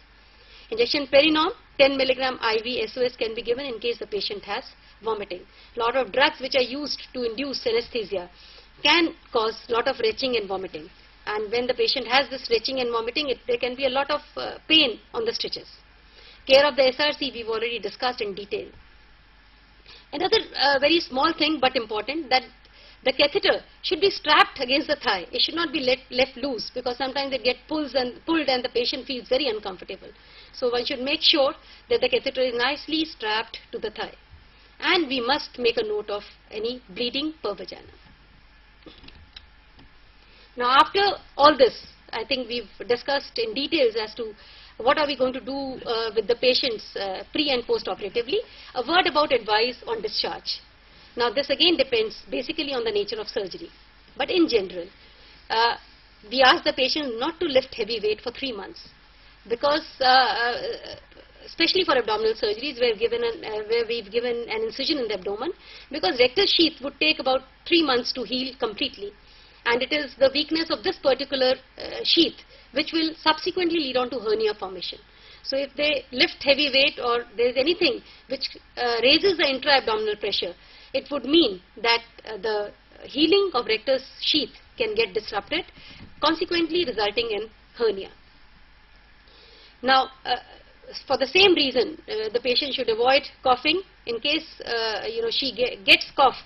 Injection Perinom 10 mg IV SOS can be given in case the patient has vomiting. Lot of drugs which are used to induce anesthesia can cause lot of retching and vomiting. And when the patient has this retching and vomiting, there can be a lot of pain on the stitches. Care of the SRC we've already discussed in detail. Another very small thing but important, that the catheter should be strapped against the thigh. It should not be left loose because sometimes it gets pulled and the patient feels very uncomfortable. So one should make sure that the catheter is nicely strapped to the thigh. And we must make a note of any bleeding per vagina. Now after all this, I think we've discussed in details as to what are we going to do with the patients pre and post operatively. A word about advice on discharge. Now this again depends basically on the nature of surgery. But in general, we ask the patient not to lift heavy weight for 3 months because especially for abdominal surgeries where we've given an incision in the abdomen, because rectus sheath would take about 3 months to heal completely, and it is the weakness of this particular sheath which will subsequently lead on to hernia formation. So if they lift heavy weight or there is anything which raises the intra-abdominal pressure, it would mean that the healing of rectus sheath can get disrupted, consequently resulting in hernia. Now, for the same reason, the patient should avoid coughing. In case she gets cough,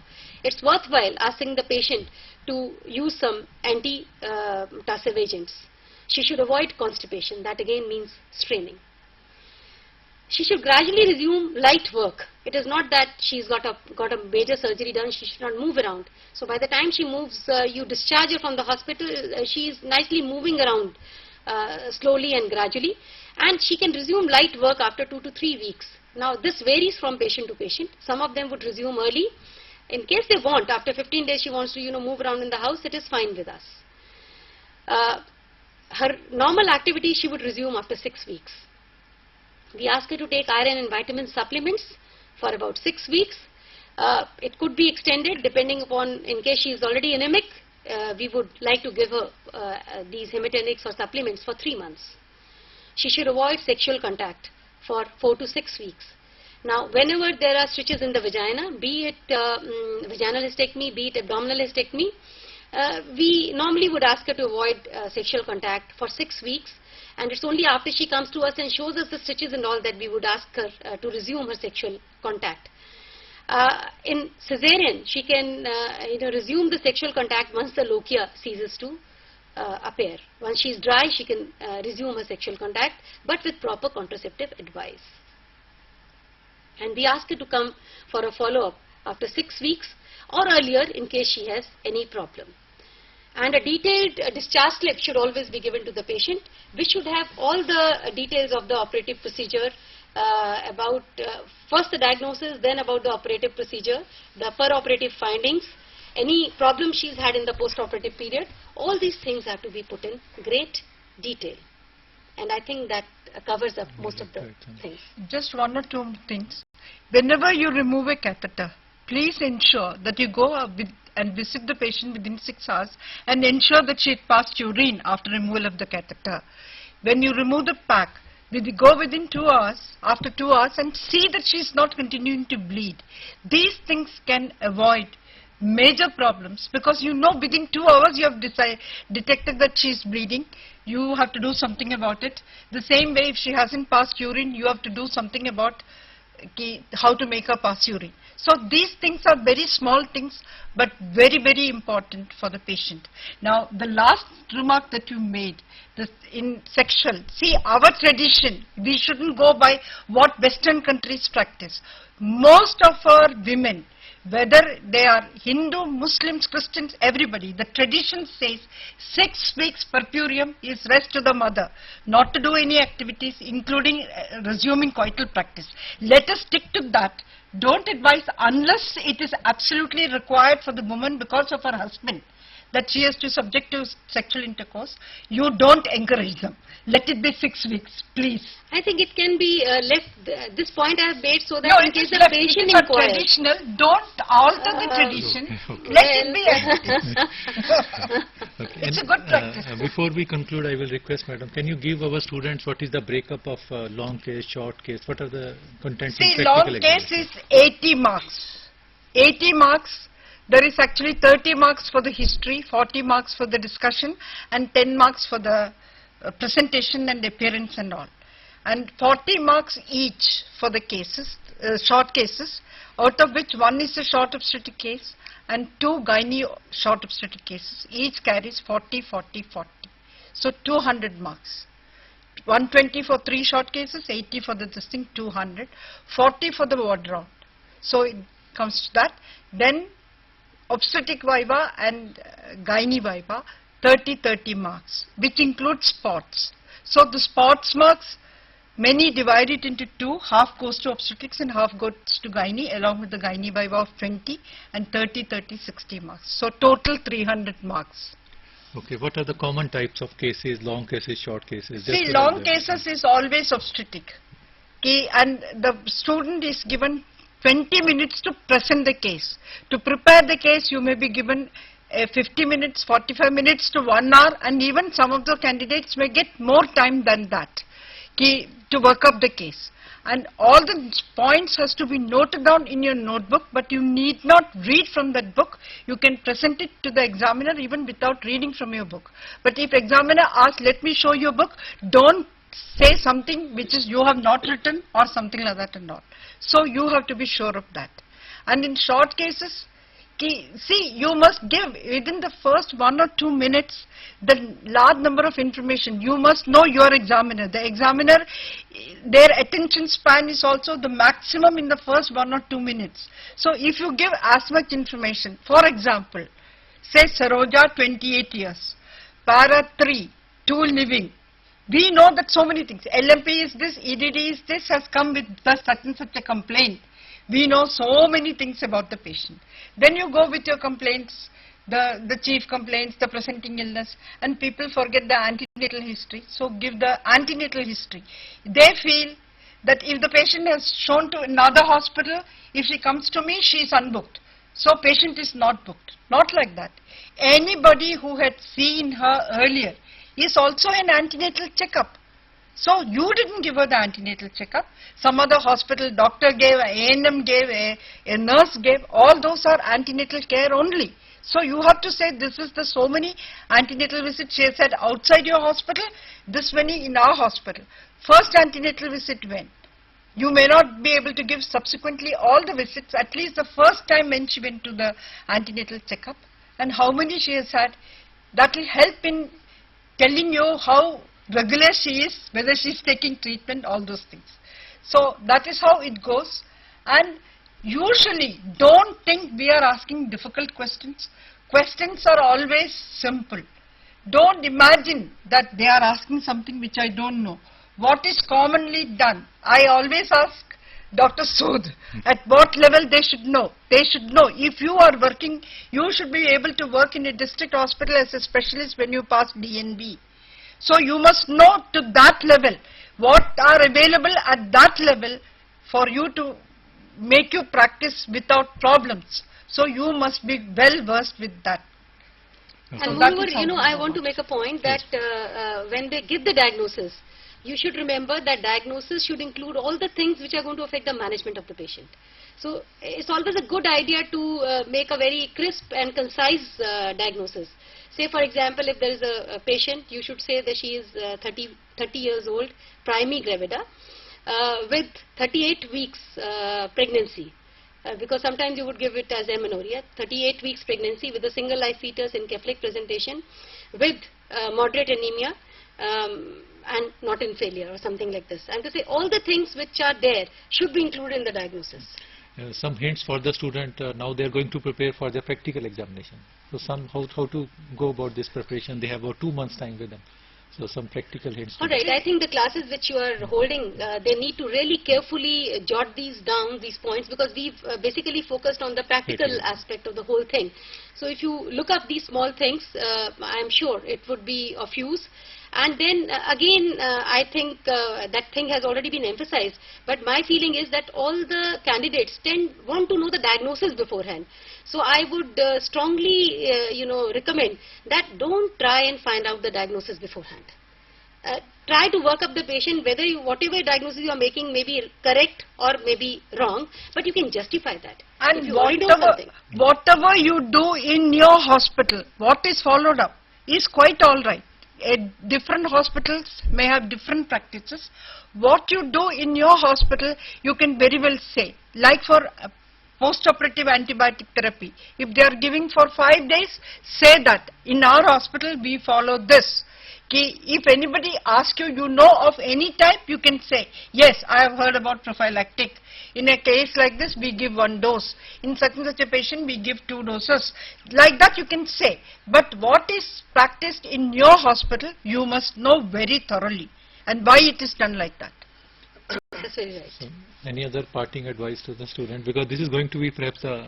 it's worthwhile asking the patient to use some anti-tussive agents. She should avoid constipation. That again means straining. She should gradually resume light work. It is not that she's got a major surgery done, she should not move around. So by the time she moves, you discharge her from the hospital, she is nicely moving around slowly and gradually, and she can resume light work after 2 to 3 weeks. Now this varies from patient to patient. Some of them would resume early. In case they want, after 15 days she wants to move around in the house, it is fine with us. Her normal activity she would resume after 6 weeks. We ask her to take iron and vitamin supplements for about 6 weeks. It could be extended depending upon, in case she is already anemic, we would like to give her these hematinics or supplements for 3 months. She should avoid sexual contact for 4 to 6 weeks. Now, whenever there are stitches in the vagina, be it vaginal hysterectomy, be it abdominal hysterectomy, we normally would ask her to avoid sexual contact for 6 weeks. And it's only after she comes to us and shows us the stitches and all that we would ask her to resume her sexual contact. In cesarean, she can resume the sexual contact once the lochia ceases to appear. Once she is dry, she can resume her sexual contact, but with proper contraceptive advice. And we ask her to come for a follow-up after 6 weeks or earlier in case she has any problem. And a detailed discharge slip should always be given to the patient, which should have all the details of the operative procedure, about first the diagnosis, then about the operative procedure, the peroperative findings, any problem she's had in the post-operative period. All these things have to be put in great detail. And I think that covers up most of the things. Just 1 or 2 things. Whenever you remove a catheter, please ensure that you go and visit the patient within 6 hours and ensure that she had passed urine after removal of the catheter. When you remove the pack, go within 2 hours, after 2 hours, and see that she is not continuing to bleed. These things can avoid major problems, because within 2 hours you have detected that she is bleeding. You have to do something about it. The same way, if she hasn't passed urine, you have to do something about how to make her pass urine. So these things are very small things, but very, very important for the patient. Now, the last remark that you made, in sexual, see, our tradition, we shouldn't go by what Western countries practice. Most of our women, whether they are Hindu, Muslims, Christians, everybody, the tradition says 6 weeks per purium is rest to the mother, not to do any activities, including resuming coital practice. Let us stick to that. Don't advise unless it is absolutely required for the woman because of her husband, that she has to subject to sexual intercourse. You don't encourage them. Let it be 6 weeks, please. I think it can be left, this point I have made so that No, in case the left. patient It is inquires. traditional. Don't alter the tradition. Okay. Let it be as it is. Okay. It's a good practice. Before we conclude, I will request, madam, can you give our students what is the breakup of long case, short case? What are the contents in See, practical long case examination? is 80 marks. 80 marks. There is actually 30 marks for the history, 40 marks for the discussion, and 10 marks for the presentation and appearance and all. And 40 marks each for the cases, short cases, out of which 1 is a short obstetric case and 2 gynae short obstetric cases. Each carries 40, 40, 40. So 200 marks. 120 for 3 short cases, 80 for the distinct, 200, 40 for the ward round. So it comes to that. Then obstetric viva and gynae viva, 30 marks, which includes spots. So the spots marks, many divide it into 2, half goes to obstetrics and half goes to gynae, along with the gynae viva of 20, and 30, 60 marks. So total 300 marks. Okay, what are the common types of cases, long cases, short cases? See, long cases is always obstetric. and the student is given 20 minutes to present the case. To prepare the case, you may be given 50 minutes, 45 minutes to 1 hour, and even some of the candidates may get more time than that to work up the case. And all the points has to be noted down in your notebook, but you need not read from that book. You can present it to the examiner even without reading from your book. But if examiner asks, let me show you a book, don't say something which is you have not written or something like that and all. So you have to be sure of that. And in short cases, see, you must give within the first 1 or 2 minutes the large number of information. You must know your examiner. The examiner, their attention span is also the maximum in the first 1 or 2 minutes. So if you give as much information, for example, say Saroja 28 years, Para 3, 2 living. We know that so many things. LMP is this, EDD is this, has come with such and such a complaint. We know so many things about the patient. Then you go with your complaints, the chief complaints, the presenting illness, and people forget the antenatal history. So give the antenatal history. They feel that if the patient has shown to another hospital, if she comes to me, she is unbooked. So patient is not booked. Not like that. Anybody who had seen her earlier is also an antenatal checkup. So you didn't give her the antenatal checkup. Some other hospital, doctor gave, A&M gave, a nurse gave. All those are antenatal care only. So you have to say this is the so many antenatal visits she has had outside your hospital, this many in our hospital. First antenatal visit when? You may not be able to give subsequently all the visits, at least the first time when she went to the antenatal checkup, and how many she has had. That will help in telling you how regular she is, whether she is taking treatment, all those things. So that is how it goes. And usually don't think we are asking difficult questions. Questions are always simple. Don't imagine that they are asking something which I don't know. What is commonly done? I always ask Dr. Sood at what level they should know. They should know. If you are working, you should be able to work in a district hospital as a specialist when you pass DNB. So you must know to that level what are available at that level for you to make you practice without problems. So you must be well versed with that. And So moreover, that is I want to make a point that when they give the diagnosis, you should remember that diagnosis should include all the things which are going to affect the management of the patient. So it's always a good idea to make a very crisp and concise diagnosis. Say for example, if there is a patient, you should say that she is 30 years old, primi gravida, with 38 weeks pregnancy. Because sometimes you would give it as amenorrhea, 38 weeks pregnancy with a single live fetus in cephalic presentation, with moderate anemia, and not in failure or something like this. And to say all the things which are there should be included in the diagnosis. Some hints for the student, now they are going to prepare for their practical examination. So how to go about this preparation, they have about 2 months time with them. So some practical hints. Alright, I think the classes which you are holding, they need to really carefully jot these down, these points, because we've basically focused on the practical aspect of the whole thing. So if you look up these small things, I am sure it would be of use. And then again, I think that thing has already been emphasized, but my feeling is that all the candidates want to know the diagnosis beforehand. So I would strongly recommend that don't try and find out the diagnosis beforehand. Try to work up the patient, whether whatever diagnosis you are making may be correct or may be wrong, but you can justify that. And whatever you do in your hospital, what is followed up is quite all right. Different hospitals may have different practices. What you do in your hospital, you can very well say. Like for post-operative antibiotic therapy, if they are giving for 5 days, say that in our hospital we follow this. If anybody asks you, you know of any type, you can say, yes, I have heard about prophylactic. In a case like this, we give 1 dose. In such and such a patient, we give 2 doses. Like that you can say. But what is practiced in your hospital, you must know very thoroughly. And why it is done like that. That's very right. So, any other parting advice to the student? Because this is going to be perhaps the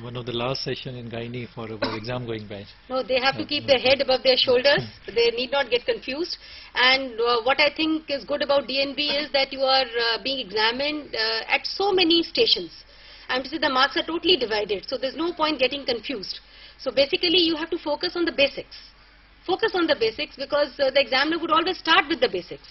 one of the last session in gynae for our exam going batch. No, they have to keep their head above their shoulders. They need not get confused. And what I think is good about DNB is that you are being examined at so many stations. I'm to say the marks are totally divided, so there's no point getting confused. So basically you have to focus on the basics. Focus on the basics, because the examiner would always start with the basics.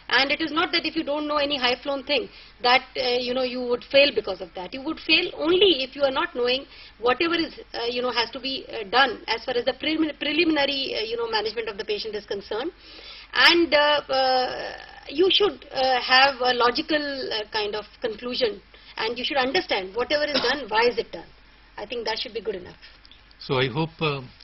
And it is not that if you don't know any high-flown thing that you would fail because of that. You would fail only if you are not knowing whatever is has to be done as far as the preliminary management of the patient is concerned. And you should have a logical kind of conclusion, and you should understand whatever is done, why is it done. I think that should be good enough. So I hope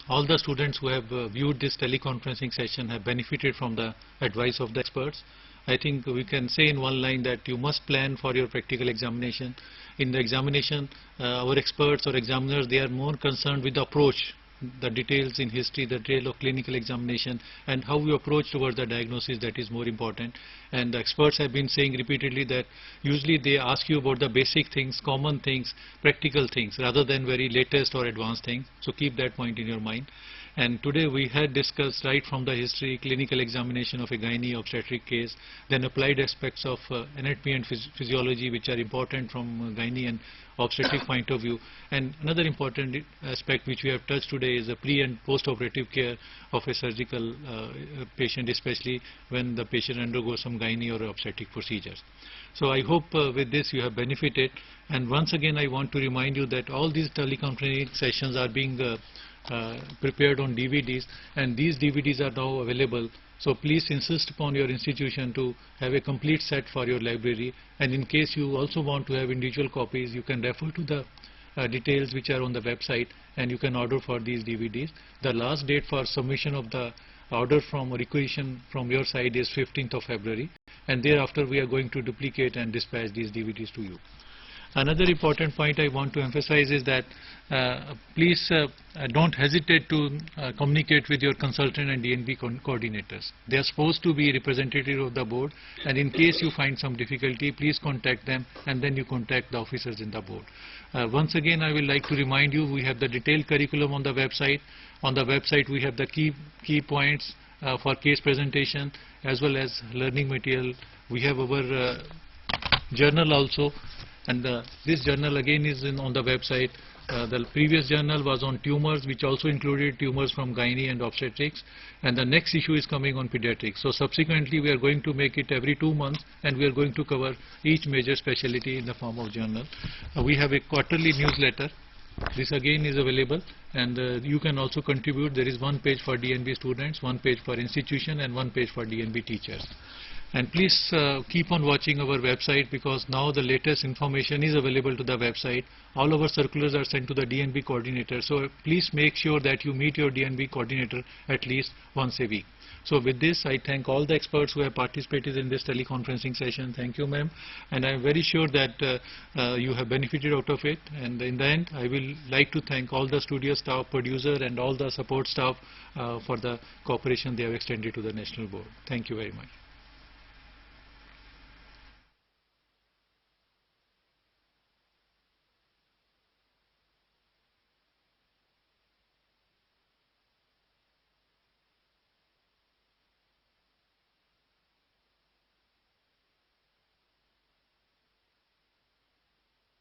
all the students who have viewed this teleconferencing session have benefited from the advice of the experts. I think we can say in one line that you must plan for your practical examination. In the examination, our experts or examiners, they are more concerned with the approach, the details in history, the detail of clinical examination, and how you approach towards the diagnosis, that is more important. And the experts have been saying repeatedly that usually they ask you about the basic things, common things, practical things, rather than very latest or advanced things. So keep that point in your mind. And today we had discussed right from the history, clinical examination of a gynae obstetric case, then applied aspects of anatomy and physiology, which are important from gynae and obstetric point of view. And another important aspect which we have touched today is the pre and post-operative care of a surgical patient, especially when the patient undergoes some gynae or obstetric procedures. So I hope with this you have benefited. And once again I want to remind you that all these teleconferencing sessions are being prepared on DVDs, and these DVDs are now available. So please insist upon your institution to have a complete set for your library, and in case you also want to have individual copies, you can refer to the details which are on the website, and you can order for these DVDs. The last date for submission of the order from requisition from your side is 15th of February, and thereafter we are going to duplicate and dispatch these DVDs to you. Another important point I want to emphasize is that please don't hesitate to communicate with your consultant and DNB coordinators. They are supposed to be representative of the board, and in case you find some difficulty, please contact them, and then you contact the officers in the board. Once again, I will like to remind you, we have the detailed curriculum on the website. On the website we have the key points for case presentation as well as learning material. We have our journal also. And this journal again is on the website. The previous journal was on tumors, which also included tumors from gynae and obstetrics. And the next issue is coming on pediatrics. So subsequently we are going to make it every 2 months, and we are going to cover each major specialty in the form of journal. We have a quarterly newsletter. This again is available, and you can also contribute. There is one page for DNB students, one page for institution, and one page for DNB teachers. And please keep on watching our website, because now the latest information is available to the website. All our circulars are sent to the DNB coordinator. So please make sure that you meet your DNB coordinator at least once a week. So with this, I thank all the experts who have participated in this teleconferencing session. Thank you, ma'am. And I am very sure that you have benefited out of it. And in the end, I will like to thank all the studio staff, producer, and all the support staff for the cooperation they have extended to the National Board. Thank you very much.